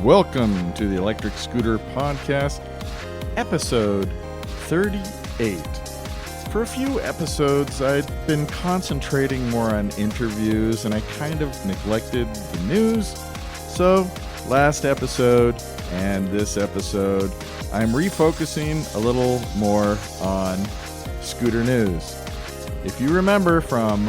Welcome to the Electric Scooter Podcast, episode 38. For a few episodes, I'd been concentrating more on interviews, and I kind of neglected the news. So, last episode and this episode, I'm refocusing a little more on scooter news. If you remember from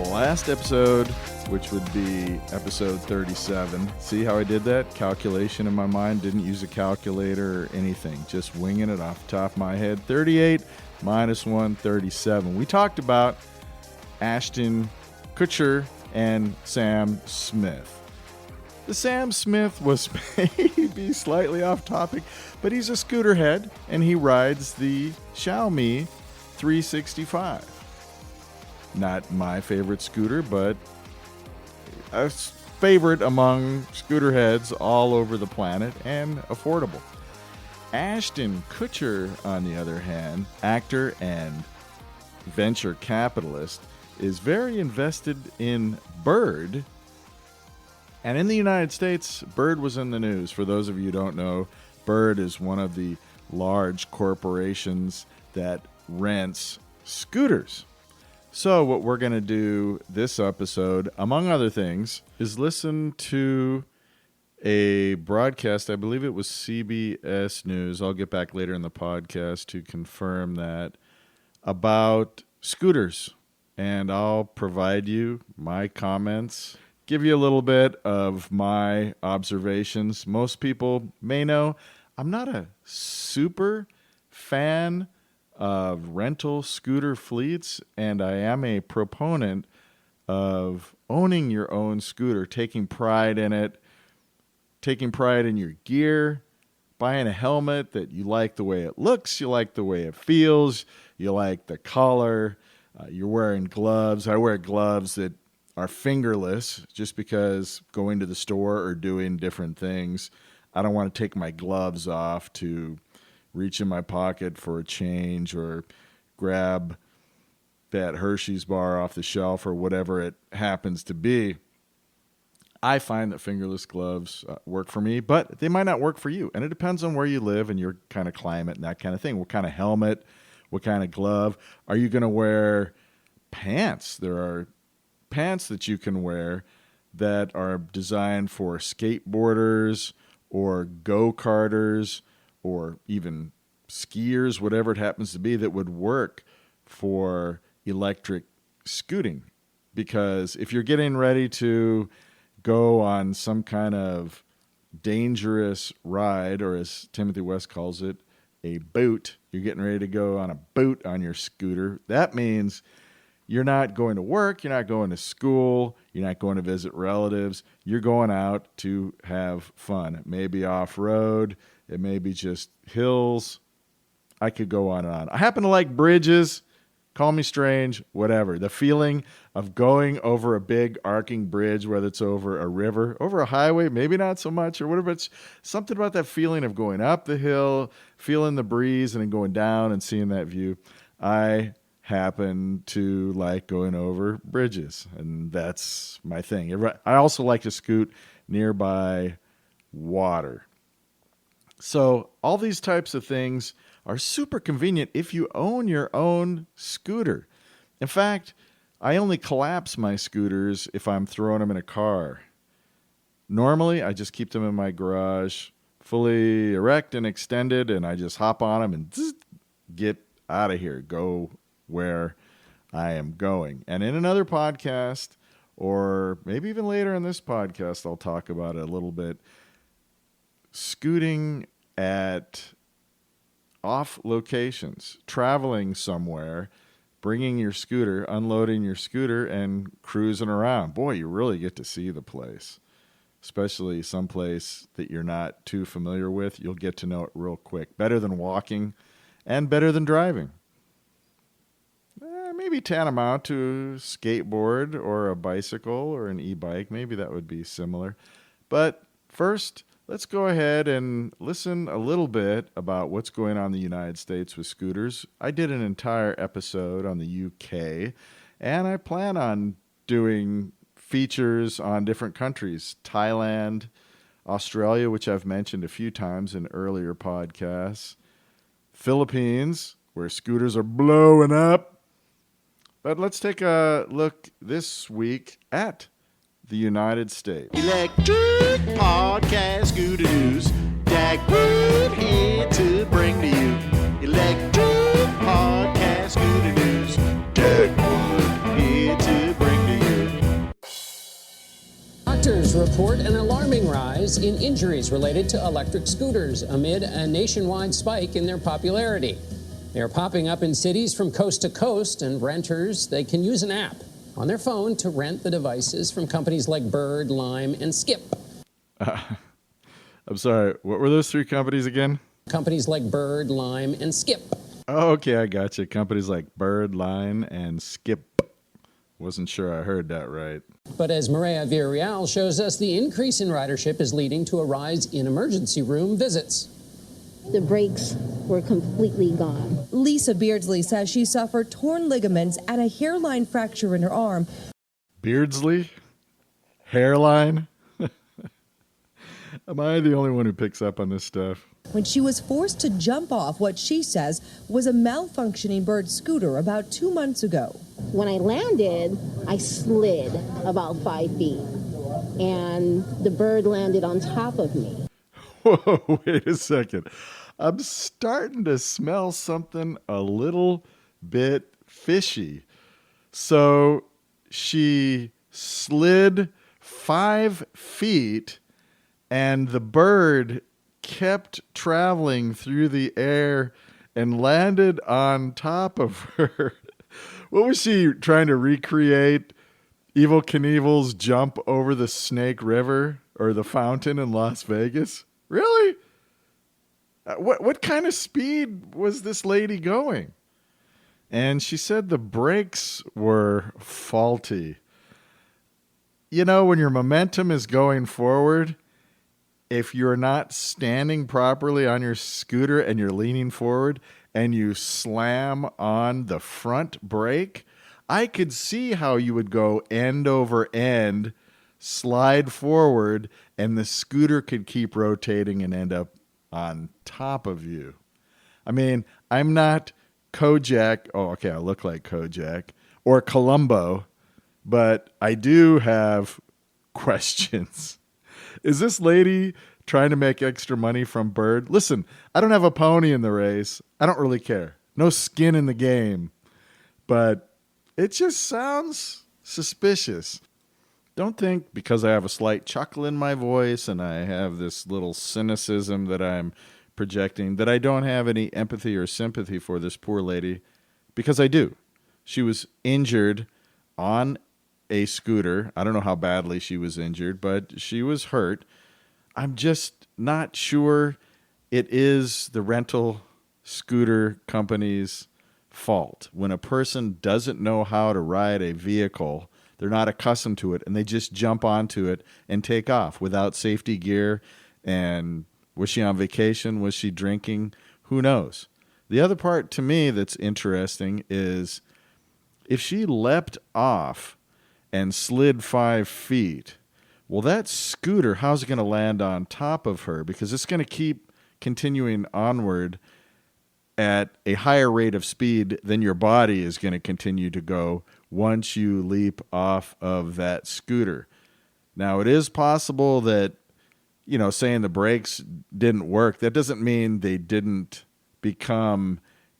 last episode, which would be episode 37. See how I did that? Calculation in my mind. Didn't use a calculator or anything. Just winging it off the top of my head. 38 minus 1, 37. We talked about Ashton Kutcher and Sam Smith. The Sam Smith was maybe slightly off topic, but he's a scooter head, and he rides the Xiaomi 365. Not my favorite scooter, but a favorite among scooter heads all over the planet and affordable. Ashton Kutcher, on the other hand, actor and venture capitalist, is very invested in Bird. And in the United States, Bird was in the news. For those of you who don't know, Bird is one of the large corporations that rents scooters. So what we're going to do this episode, among other things, is listen to a broadcast. I believe it was CBS News. I'll get back later in the podcast to confirm that, about scooters. And I'll provide you my comments, give you a little bit of my observations. Most people may know I'm not a super fan of rental scooter fleets, and I am a proponent of owning your own scooter, taking pride in it, taking pride in your gear, buying a helmet that you like the way it looks, you like the way it feels, you like the color, you're wearing gloves. I wear gloves that are fingerless just because going to the store or doing different things, I don't want to take my gloves off to reach in my pocket for a change or grab that Hershey's bar off the shelf or whatever it happens to be. I find that fingerless gloves work for me, but they might not work for you. And it depends on where you live and your kind of climate and that kind of thing. What kind of helmet, what kind of glove. Are you going to wear pants? There are pants that you can wear that are designed for skateboarders or go-karters or even skiers, whatever it happens to be, that would work for electric scooting. Because if you're getting ready to go on some kind of dangerous ride, or as Timothy West calls it, a boot, you're getting ready to go on a boot on your scooter, that means you're not going to work, you're not going to school, you're not going to visit relatives, you're going out to have fun. It may be off-road, it may be just hills. I could go on and on. I happen to like bridges. Call me strange, whatever. The feeling of going over a big arcing bridge, whether it's over a river, over a highway, maybe not so much, or whatever. It's something about that feeling of going up the hill, feeling the breeze, and then going down and seeing that view. I happen to like going over bridges, and that's my thing. I also like to scoot nearby water. So all these types of things are super convenient if you own your own scooter. In fact, I only collapse my scooters if I'm throwing them in a car. Normally, I just keep them in my garage, fully erect and extended, and I just hop on them and get out of here, go where I am going. And in another podcast, or maybe even later in this podcast, I'll talk about it a little bit. Scooting at off locations, traveling somewhere, bringing your scooter, unloading your scooter, and cruising around. Boy, you really get to see the place, especially someplace that you're not too familiar with. You'll get to know it real quick. Better than walking and better than driving. Maybe tantamount to a skateboard or a bicycle or an e-bike. Maybe that would be similar. But first, let's go ahead and listen a little bit about what's going on in the United States with scooters. I did an entire episode on the UK, and I plan on doing features on different countries. Thailand, Australia, which I've mentioned a few times in earlier podcasts, Philippines, where scooters are blowing up. But let's take a look this week at the United States. Electric podcast scooter news. Dagwood here to bring to you. Electric podcast scooter news. Dagwood here to bring to you. Doctors report an alarming rise in injuries related to electric scooters amid a nationwide spike in their popularity. They are popping up in cities from coast to coast, and renters, they can use an app on their phone to rent the devices from companies like Bird, Lime, and Skip. I'm sorry, what were those three companies again? Companies like Bird, Lime, and Skip. Oh, okay, I got you. Companies like Bird, Lime, and Skip. Wasn't sure I heard that right. But as Maria Villarreal shows us, the increase in ridership is leading to a rise in emergency room visits. The brakes were completely gone. Lisa Beardsley says she suffered torn ligaments and a hairline fracture in her arm. Beardsley? Hairline? Am I the only one who picks up on this stuff? When she was forced to jump off what she says was a malfunctioning Bird scooter about 2 months ago. When I landed, I slid about 5 feet, and the Bird landed on top of me. Whoa, wait a second. I'm starting to smell something a little bit fishy. So she slid 5 feet and the Bird kept traveling through the air and landed on top of her. What was she trying to recreate? Evel Knievel's jump over the Snake River or the fountain in Las Vegas? Really? What kind of speed was this lady going? And she said the brakes were faulty. You know, when your momentum is going forward, if you're not standing properly on your scooter and you're leaning forward and you slam on the front brake, I could see how you would go end over end, slide forward, and the scooter could keep rotating and end up on top of you. I mean, I'm not Kojak. Oh, okay, I look like Kojak or Columbo, but I do have questions. Is this lady trying to make extra money from Bird? Listen, I don't have a pony in the race. I don't really care. No skin in the game. But it just sounds suspicious. Don't think because I have a slight chuckle in my voice and I have this little cynicism that I'm projecting that I don't have any empathy or sympathy for this poor lady, because I do. She was injured on a scooter. I don't know how badly she was injured, but she was hurt. I'm just not sure it is the rental scooter company's fault. When a person doesn't know how to ride a vehicle, they're not accustomed to it, and they just jump onto it and take off without safety gear. And was she on vacation? Was she drinking? Who knows? The other part to me that's interesting is if she leapt off and slid 5 feet, well, that scooter, how's it going to land on top of her? Because it's going to keep continuing onward at a higher rate of speed than your body is going to continue to go once you leap off of that scooter. Now, it is possible that, saying the brakes didn't work, that doesn't mean they didn't become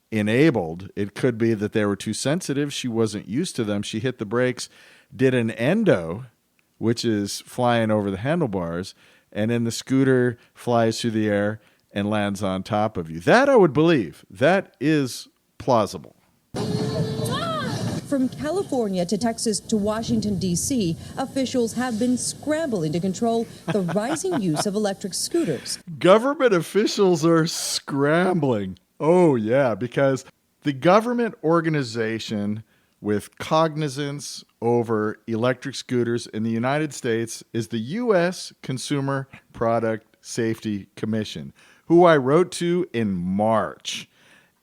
enabled. It could be that they were too sensitive. She wasn't used to them. She hit the brakes, did an endo, which is flying over the handlebars, and then the scooter flies through the air and lands on top of you. That I would believe. That is plausible. From California to Texas to Washington, D.C., officials have been scrambling to control the rising use of electric scooters. Government officials are scrambling. Oh, yeah, because the government organization with cognizance over electric scooters in the United States is the U.S. Consumer Product Safety Commission, who I wrote to in March.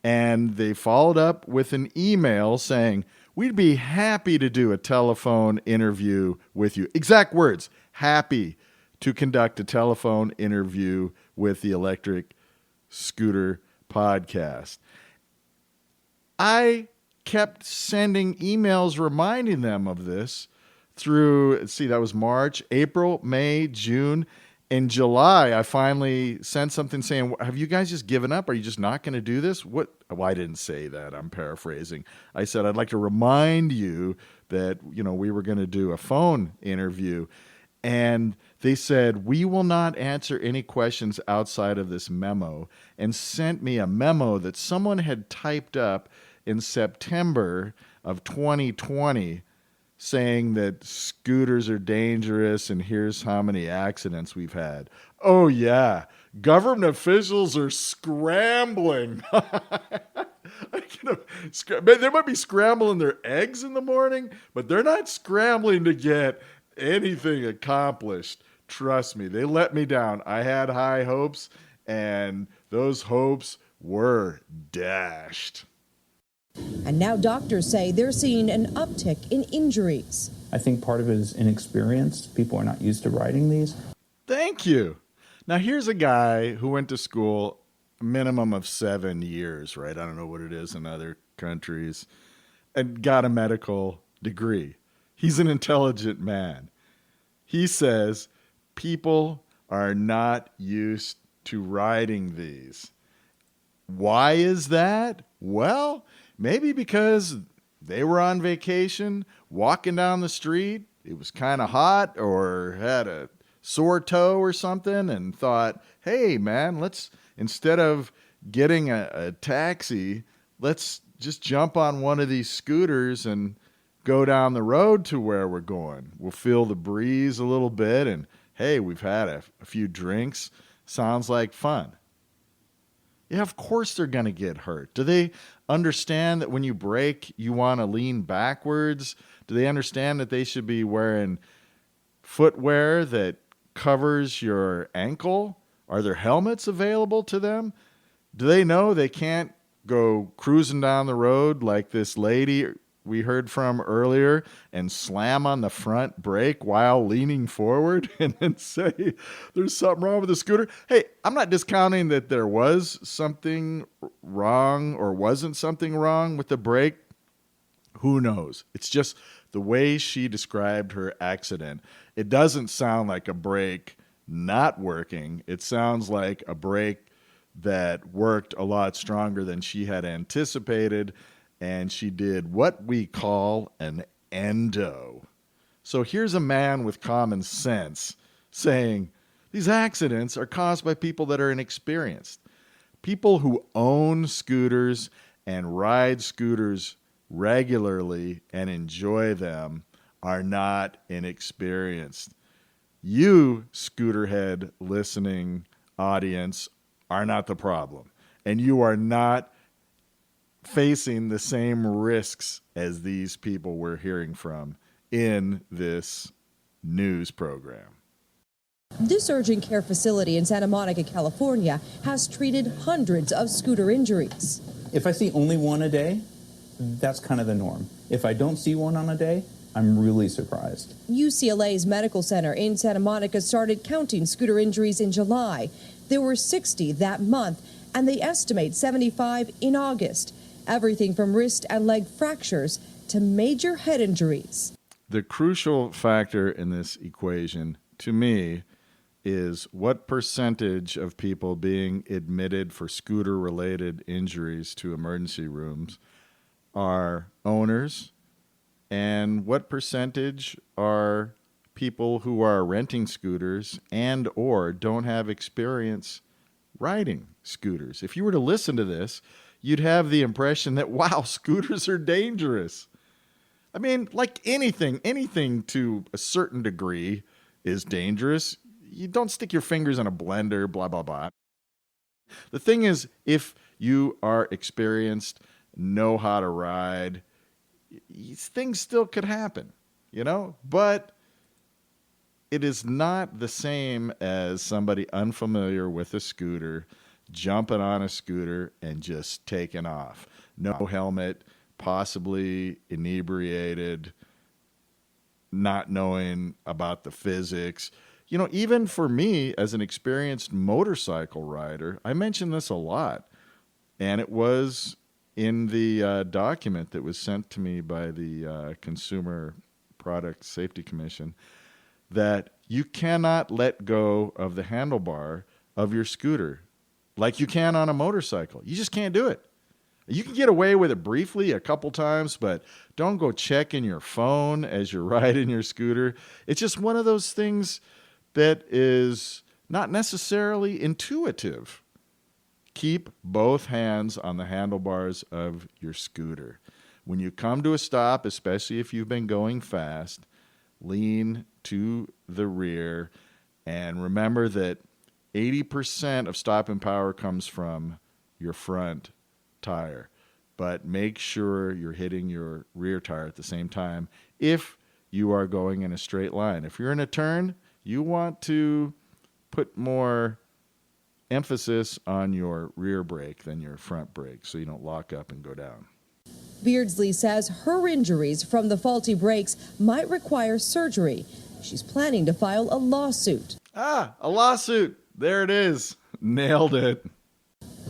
And they followed up with an email saying, we'd be happy to do a telephone interview with you. Exact words, happy to conduct a telephone interview with the Electric Scooter Podcast. I kept sending emails reminding them of this through, that was March, April, May, June, and July. I finally sent something saying, have you guys just given up? Are you just not going to do this? Well, I didn't say that. I'm paraphrasing. I said, I'd like to remind you that, we were going to do a phone interview. And they said, we will not answer any questions outside of this memo, and sent me a memo that someone had typed up in September of 2020 saying that scooters are dangerous and here's how many accidents we've had. Oh, yeah. Government officials are scrambling. They might be scrambling their eggs in the morning, but they're not scrambling to get anything accomplished. Trust me, they let me down. I had high hopes, and those hopes were dashed. And now doctors say they're seeing an uptick in injuries. I think part of it is inexperience. People are not used to riding these. Thank you. Now, here's a guy who went to school a minimum of 7 years, right? I don't know what it is in other countries, and got a medical degree. He's an intelligent man. He says people are not used to riding these. Why is that? Well, maybe because they were on vacation, walking down the street. It was kind of hot or had a sore toe or something, and thought, hey, man, instead of getting a taxi, let's just jump on one of these scooters and go down the road to where we're going. We'll feel the breeze a little bit, and hey, we've had a few drinks. Sounds like fun. Yeah, of course they're going to get hurt. Do they understand that when you brake, you want to lean backwards? Do they understand that they should be wearing footwear that covers your ankle? Are there helmets available to them? Do they know they can't go cruising down the road like this lady we heard from earlier and slam on the front brake while leaning forward and then say there's something wrong with the scooter? Hey, I'm not discounting that there was something wrong or wasn't something wrong with the brake. Who knows? It's just the way she described her accident. It doesn't sound like a brake not working. It sounds like a brake that worked a lot stronger than she had anticipated, and she did what we call an endo. So here's a man with common sense saying these accidents are caused by people that are inexperienced. People who own scooters and ride scooters regularly and enjoy them are not inexperienced. You, scooterhead listening audience, are not the problem. And you are not facing the same risks as these people we're hearing from in this news program. This urgent care facility in Santa Monica, California, has treated hundreds of scooter injuries. If I see only one a day, that's kind of the norm. If I don't see one on a day, I'm really surprised. UCLA's medical center in Santa Monica started counting scooter injuries in July. There were 60 that month, and they estimate 75 in August. Everything from wrist and leg fractures to major head injuries. The crucial factor in this equation, to me, is what percentage of people being admitted for scooter-related injuries to emergency rooms are owners, and what percentage are people who are renting scooters and or don't have experience riding scooters. If you were to listen to this, you'd have the impression that, wow, scooters are dangerous. I mean, like anything to a certain degree is dangerous. You don't stick your fingers in a blender, blah, blah, blah. The thing is, if you are experienced, know how to ride, things still could happen, but it is not the same as somebody unfamiliar with a scooter jumping on a scooter and just taking off. No helmet, possibly inebriated, not knowing about the physics. even for me as an experienced motorcycle rider, I mention this a lot. And it was in the document that was sent to me by the Consumer Product Safety Commission that you cannot let go of the handlebar of your scooter like you can on a motorcycle. You just can't do it. You can get away with it briefly a couple times, but don't go checking your phone as you're riding your scooter. It's just one of those things that is not necessarily intuitive. Keep both hands on the handlebars of your scooter. When you come to a stop, especially if you've been going fast, lean to the rear and remember that 80% of stopping power comes from your front tire, but make sure you're hitting your rear tire at the same time if you are going in a straight line. If you're in a turn, you want to put more emphasis on your rear brake than your front brake so you don't lock up and go down. Beardsley says her injuries from the faulty brakes might require surgery. She's planning to file a lawsuit. A lawsuit. There it is. Nailed it.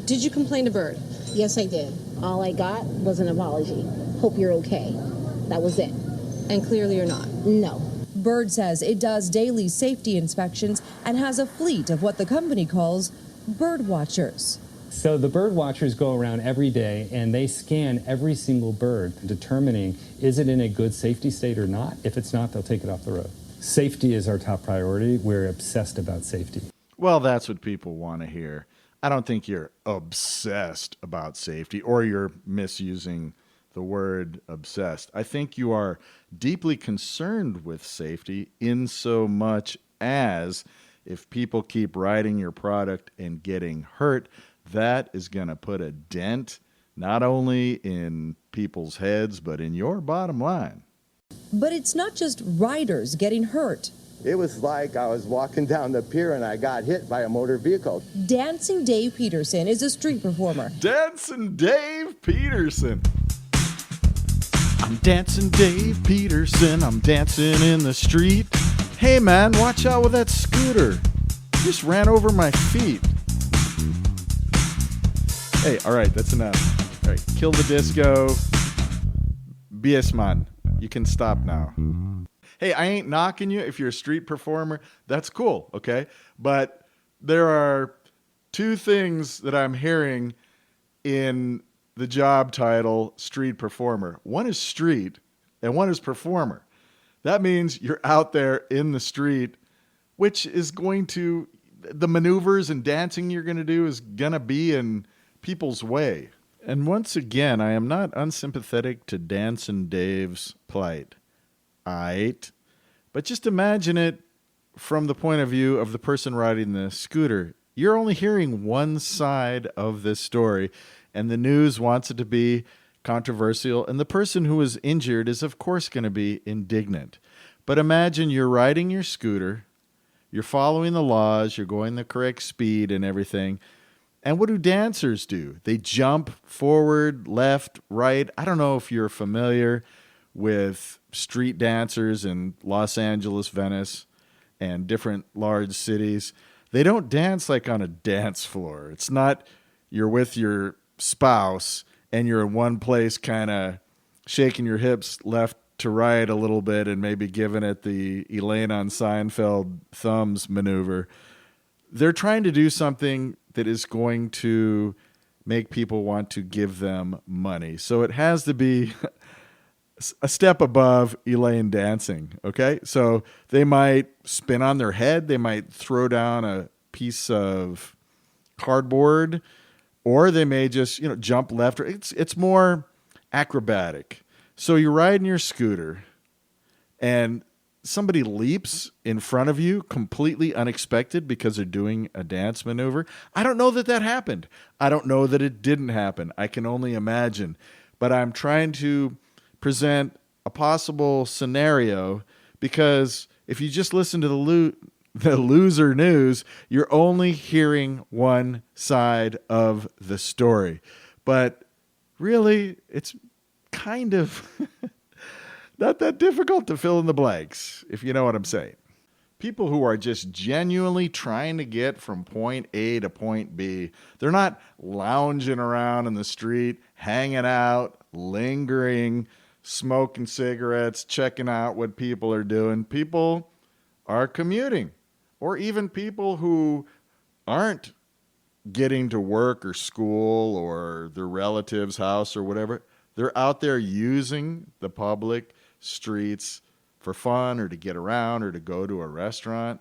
Did you complain to Bird? Yes, I did. All I got was an apology. Hope you're okay. That was it. And clearly you're not. No. Bird says it does daily safety inspections and has a fleet of what the company calls bird watchers. So the bird watchers go around every day and they scan every single bird, determining is it in a good safety state or not. If it's not, they'll take it off the road. Safety is our top priority. We're obsessed about safety. Well, that's what people want to hear. I don't think you're obsessed about safety or you're misusing the word obsessed. I think you are deeply concerned with safety in so much as if people keep riding your product and getting hurt, that is going to put a dent not only in people's heads, but in your bottom line. But it's not just riders getting hurt. It was like I was walking down the pier and I got hit by a motor vehicle. Dancing Dave Peterson is a street performer. Dancing Dave Peterson. I'm dancing Dave Peterson. I'm dancing in the street. Hey man, watch out with that scooter. You just ran over my feet. Hey, all right, that's enough. All right, kill the disco. BS man, you can stop now. Hey, I ain't knocking you if you're a street performer. That's cool, okay? But there are two things that I'm hearing in the job title street performer. One is street and one is performer. That means you're out there in the street, which is going to, the maneuvers and dancing you're going to do is going to be in people's way. And once again, I am not unsympathetic to Dancin' Dave's plight. But just imagine it from the point of view of the person riding the scooter. You're only hearing one side of this story, and the news wants it to be controversial, and the person who is injured is, of course, going to be indignant. But imagine you're riding your scooter, you're following the laws, you're going the correct speed and everything, and what do dancers do? They jump forward, left, right. I don't know if you're familiar with street dancers in Los Angeles, Venice, and different large cities. They don't dance like on a dance floor. It's not you're with your spouse and you're in one place kind of shaking your hips left to right a little bit and maybe giving it the Elaine on Seinfeld thumbs maneuver. They're trying to do something that is going to make people want to give them money. So it has to be a step above Elaine dancing, okay? So they might spin on their head, they might throw down a piece of cardboard, or they may just, jump left. It's more acrobatic. So you're riding your scooter, and somebody leaps in front of you completely unexpected because they're doing a dance maneuver. I don't know that happened. I don't know that it didn't happen. I can only imagine. But I'm trying to present a possible scenario because if you just listen to the loser news, you're only hearing one side of the story. But really, it's kind of not that difficult to fill in the blanks, if you know what I'm saying. People who are just genuinely trying to get from point A to point B. They're not lounging around in the street, hanging out, lingering, smoking cigarettes, checking out what people are doing. People are commuting, or even people who aren't getting to work or school or their relative's house or whatever. They're out there using the public streets for fun or to get around or to go to a restaurant.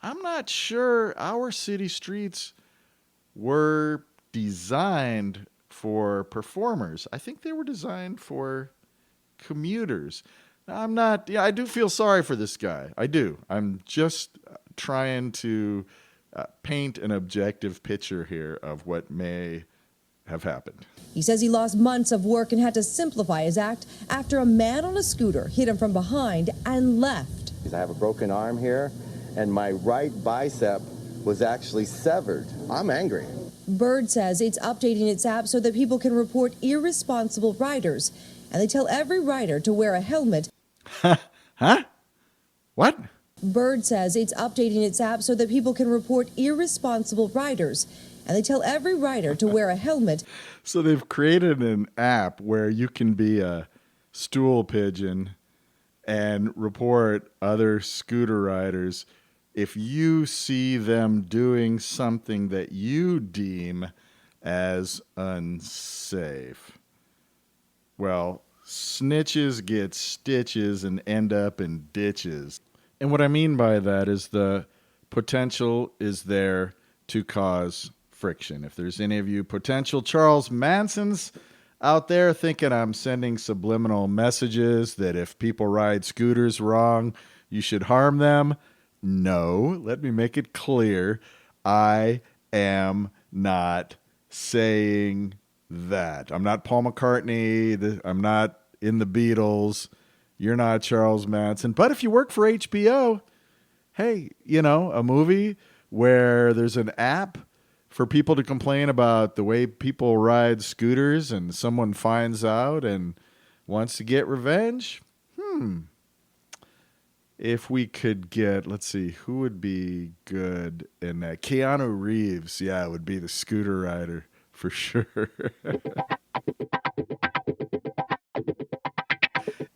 I'm not sure our city streets were designed for performers. I think they were designed for commuters. I do feel sorry for this guy. I do. I'm just trying to paint an objective picture here of what may have happened. He says he lost months of work and had to simplify his act after a man on a scooter hit him from behind and left. I have a broken arm here, and my right bicep was actually severed. I'm angry. Bird says it's updating its app so that people can report irresponsible riders, and they tell every rider to wear a helmet. Huh? What? Bird says it's updating its app so that people can report irresponsible riders, and they tell every rider to wear a helmet. So they've created an app where you can be a stool pigeon and report other scooter riders if you see them doing something that you deem as unsafe. Well, snitches get stitches and end up in ditches. And what I mean by that is the potential is there to cause friction. If there's any of you potential Charles Mansons out there thinking I'm sending subliminal messages that if people ride scooters wrong, you should harm them, no, let me make it clear. I am not saying that. I'm not Paul McCartney. I'm not in the Beatles. You're not Charles Manson. But if you work for HBO, hey, a movie where there's an app for people to complain about the way people ride scooters and someone finds out and wants to get revenge, if we could get, let's see, who would be good in that? Keanu Reeves, yeah, would be the scooter rider for sure.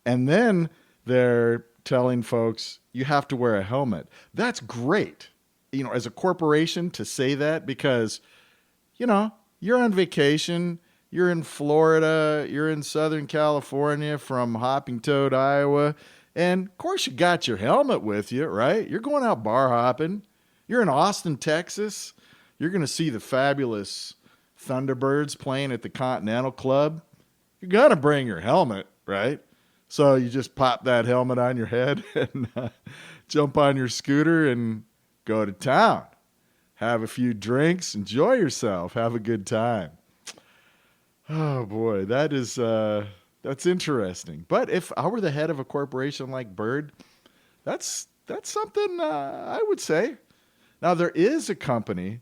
And then they're telling folks, you have to wear a helmet. That's great, as a corporation to say that because, you're on vacation, you're in Florida, you're in Southern California from Hopping Toad, Iowa, and of course you got your helmet with you, right? You're going out bar hopping. You're in Austin, Texas. You're going to see the fabulous Thunderbirds playing at the Continental Club. You're going to bring your helmet, right? So you just pop that helmet on your head and jump on your scooter and go to town. Have a few drinks, enjoy yourself, have a good time. Oh boy, that's interesting. But if I were the head of a corporation like Bird, that's something I would say. Now there is a company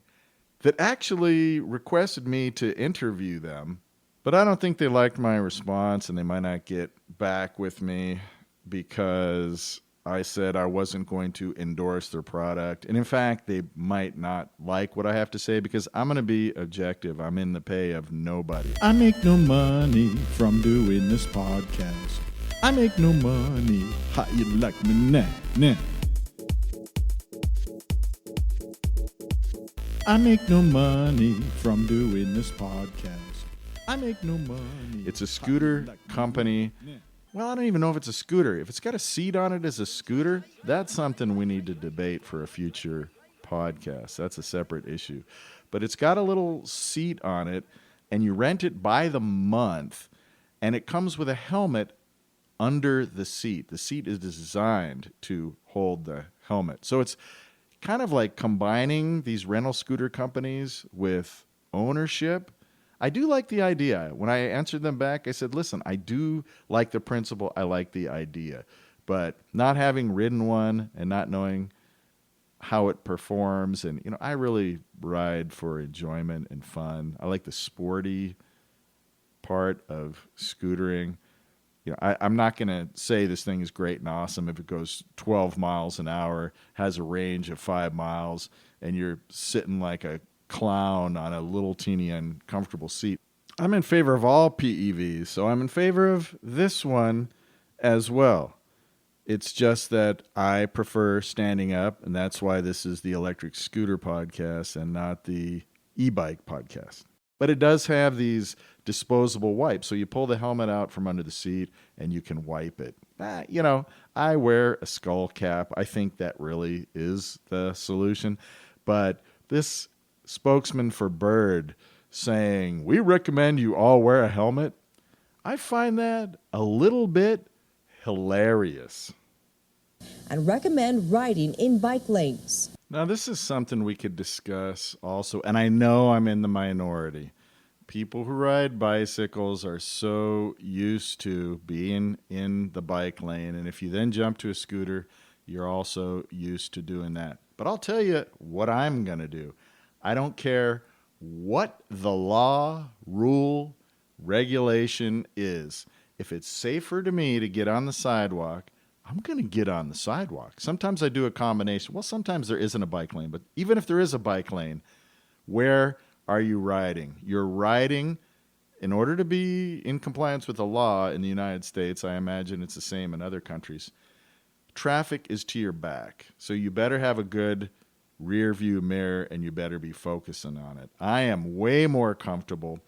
that actually requested me to interview them, but I don't think they liked my response, and they might not get back with me because I said I wasn't going to endorse their product. And in fact, they might not like what I have to say because I'm going to be objective. I'm in the pay of nobody. I make no money from doing this podcast. I make no money. How you like me now? I make no money from doing this podcast. I make no money. It's a scooter company. Well, I don't even know if it's a scooter. If it's got a seat on it as a scooter, that's something we need to debate for a future podcast. That's a separate issue. But it's got a little seat on it, and you rent it by the month, and it comes with a helmet under the seat. The seat is designed to hold the helmet. So it's kind of like combining these rental scooter companies with ownership. I do like the idea. When I answered them back, I said, listen, I do like the principle. I like the idea. But not having ridden one and not knowing how it performs, and I really ride for enjoyment and fun. I like the sporty part of scootering. I'm not going to say this thing is great and awesome if it goes 12 miles an hour, has a range of 5 miles, and you're sitting like a clown on a little teeny uncomfortable seat. I'm in favor of all PEVs, so I'm in favor of this one as well. It's just that I prefer standing up, and that's why this is the electric scooter podcast and not the e-bike podcast. But it does have these disposable wipes, so you pull the helmet out from under the seat and you can wipe it. I wear a skull cap. I think that really is the solution. But this spokesman for Bird saying, we recommend you all wear a helmet, I find that a little bit hilarious. And recommend riding in bike lanes. Now, this is something we could discuss also, and I know I'm in the minority. People who ride bicycles are so used to being in the bike lane, and if you then jump to a scooter, you're also used to doing that. But I'll tell you what I'm going to do. I don't care what the law, rule, regulation is. If it's safer to me to get on the sidewalk, I'm going to get on the sidewalk. Sometimes I do a combination. Well, sometimes there isn't a bike lane, but even if there is a bike lane, where are you riding? You're riding in order to be in compliance with the law in the United States. I imagine it's the same in other countries. Traffic is to your back, so you better have a good rear view mirror and you better be focusing on it. I am way more comfortable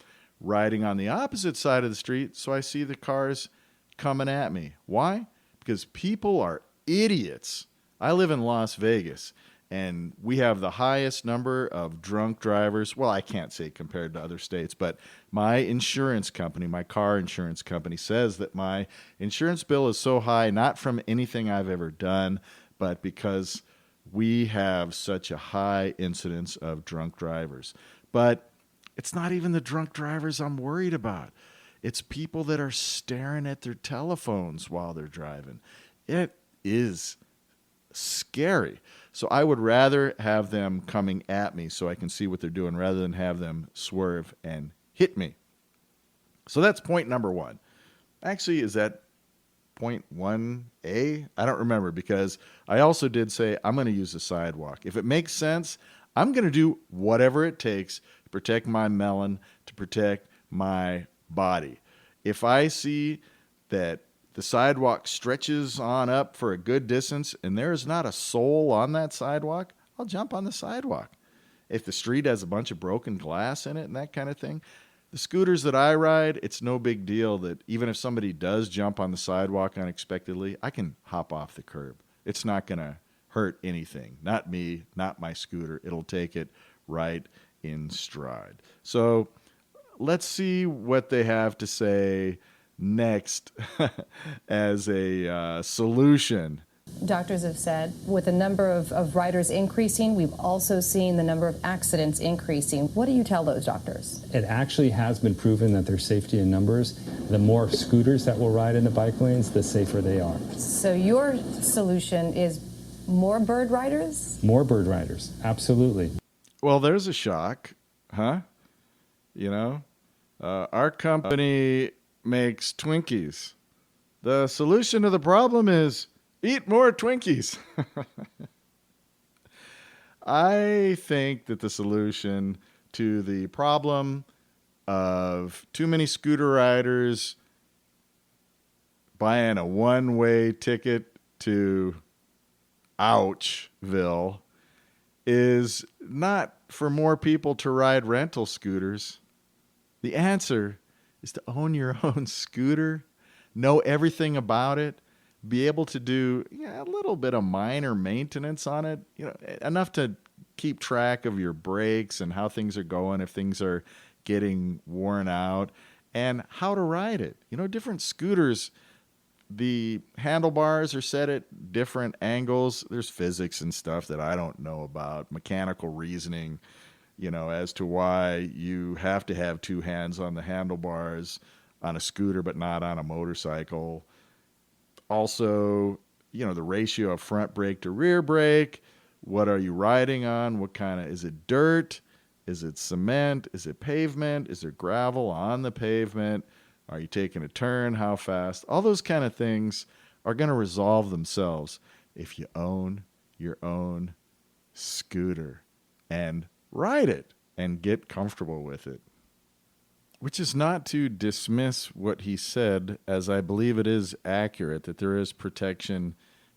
riding on the opposite side of the street so I see the cars coming at me. Why? Because people are idiots. I live in Las Vegas, and we have the highest number of drunk drivers. Well, I can't say compared to other states, but my insurance company, my car insurance company, says that my insurance bill is so high, not from anything I've ever done, but because we have such a high incidence of drunk drivers. But it's not even the drunk drivers I'm worried about. It's people that are staring at their telephones while they're driving. It is scary. So I would rather have them coming at me so I can see what they're doing rather than have them swerve and hit me. So that's point number one. Actually, is that point 1A? I don't remember, because I also did say I'm going to use the sidewalk. If it makes sense, I'm going to do whatever it takes to protect my melon, to protect my body. If I see that the sidewalk stretches on up for a good distance and there is not a soul on that sidewalk, I'll jump on the sidewalk. If the street has a bunch of broken glass in it and that kind of thing, the scooters that I ride, it's no big deal that even if somebody does jump on the sidewalk unexpectedly, I can hop off the curb. It's not going to hurt anything. Not me, not my scooter. It'll take it right in stride. So let's see what they have to say next as a solution. Doctors have said with the number of riders increasing, we've also seen the number of accidents increasing. What do you tell those doctors? It actually has been proven that there's safety in numbers. The more scooters that will ride in the bike lanes, the safer they are. So your solution is more bird riders? More bird riders, absolutely. Well, there's a shock, huh? You know, our company makes Twinkies. The solution to the problem is eat more Twinkies. I think that the solution to the problem of too many scooter riders buying a one-way ticket to Ouchville is not for more people to ride rental scooters. The answer is to own your own scooter, know everything about it, be able to do a little bit of minor maintenance on it, enough to keep track of your brakes and how things are going, if things are getting worn out, and how to ride it. Different scooters, the handlebars are set at different angles. There's physics and stuff that I don't know about, mechanical reasoning, as to why you have to have two hands on the handlebars on a scooter but not on a motorcycle. Also, the ratio of front brake to rear brake. What are you riding on? What kind of, is it dirt? Is it cement? Is it pavement? Is there gravel on the pavement? Are you taking a turn? How fast? All those kind of things are going to resolve themselves if you own your own scooter and ride it and get comfortable with it. Which is not to dismiss what he said, as I believe it is accurate that there is protection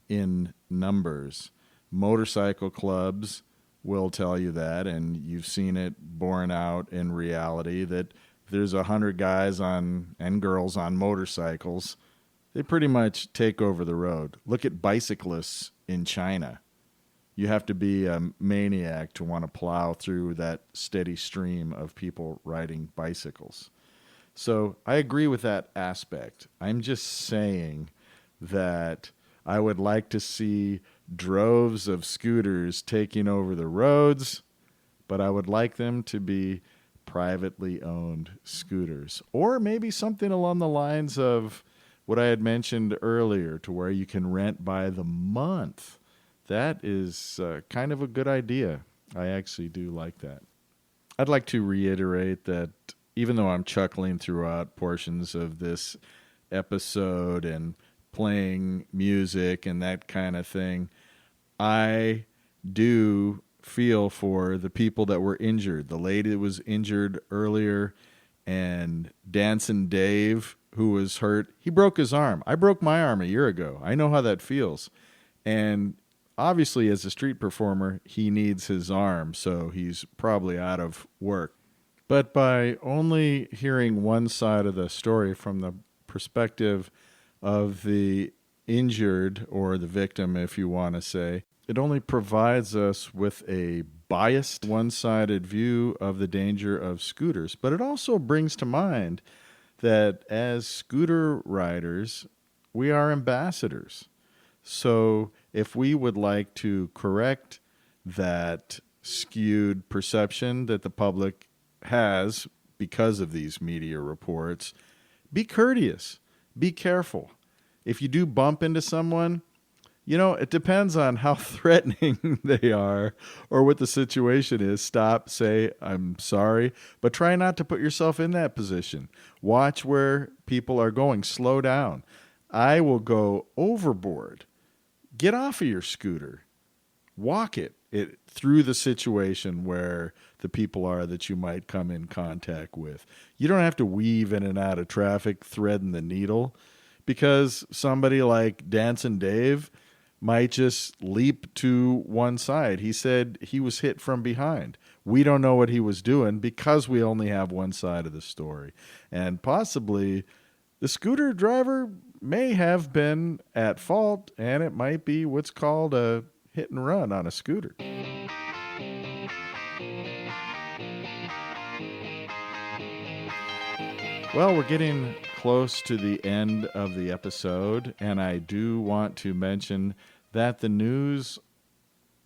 in numbers. Motorcycle clubs will tell you that, and you've seen it borne out in reality, that if there's 100 guys and girls on motorcycles, they pretty much take over the road. Look at bicyclists in China. You have to be a maniac to want to plow through that steady stream of people riding bicycles. So I agree with that aspect. I'm just saying that I would like to see droves of scooters taking over the roads, but I would like them to be privately owned scooters. Or maybe something along the lines of what I had mentioned earlier, to where you can rent by the month. That is kind of a good idea. I actually do like that. I'd like to reiterate that even though I'm chuckling throughout portions of this episode and playing music and that kind of thing, I do feel for the people that were injured. The lady that was injured earlier, and Dancing Dave, who was hurt, he broke his arm. I broke my arm a year ago. I know how that feels. And obviously, as a street performer, he needs his arm, so he's probably out of work. But by only hearing one side of the story from the perspective of the injured, or the victim, if you want to say, it only provides us with a biased, one-sided view of the danger of scooters. But it also brings to mind that as scooter riders, we are ambassadors. So if we would like to correct that skewed perception that the public has because of these media reports, be courteous, be careful. If you do bump into someone, it depends on how threatening they are or what the situation is. Stop, say, I'm sorry, but try not to put yourself in that position. Watch where people are going. Slow down. I will go overboard. Get off of your scooter. Walk it through the situation where the people are that you might come in contact with. You don't have to weave in and out of traffic, threading the needle, because somebody like Dancing Dave might just leap to one side. He said he was hit from behind. We don't know what he was doing because we only have one side of the story. And possibly the scooter driver may have been at fault, and it might be what's called a hit and run on a scooter. Well, we're getting close to the end of the episode, and I do want to mention that the news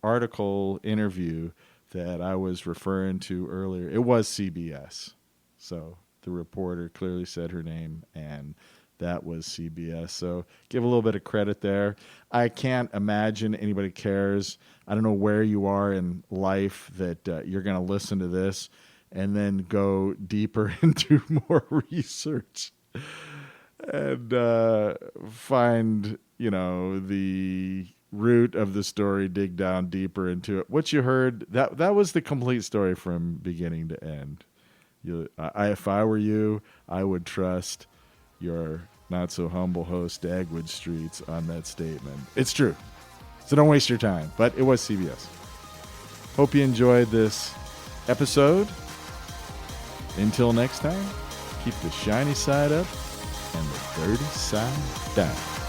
article interview that I was referring to earlier, it was CBS. So the reporter clearly said her name, and that was CBS. So give a little bit of credit there. I can't imagine anybody cares. I don't know where you are in life that you're going to listen to this and then go deeper into more research and find, the root of the story, dig down deeper into it. What you heard, that was the complete story from beginning to end. If I were you, I would trust your not-so-humble host, Dagwood Streets, on that statement. It's true. So don't waste your time. But it was CBS. Hope you enjoyed this episode. Until next time, keep the shiny side up and the dirty side down.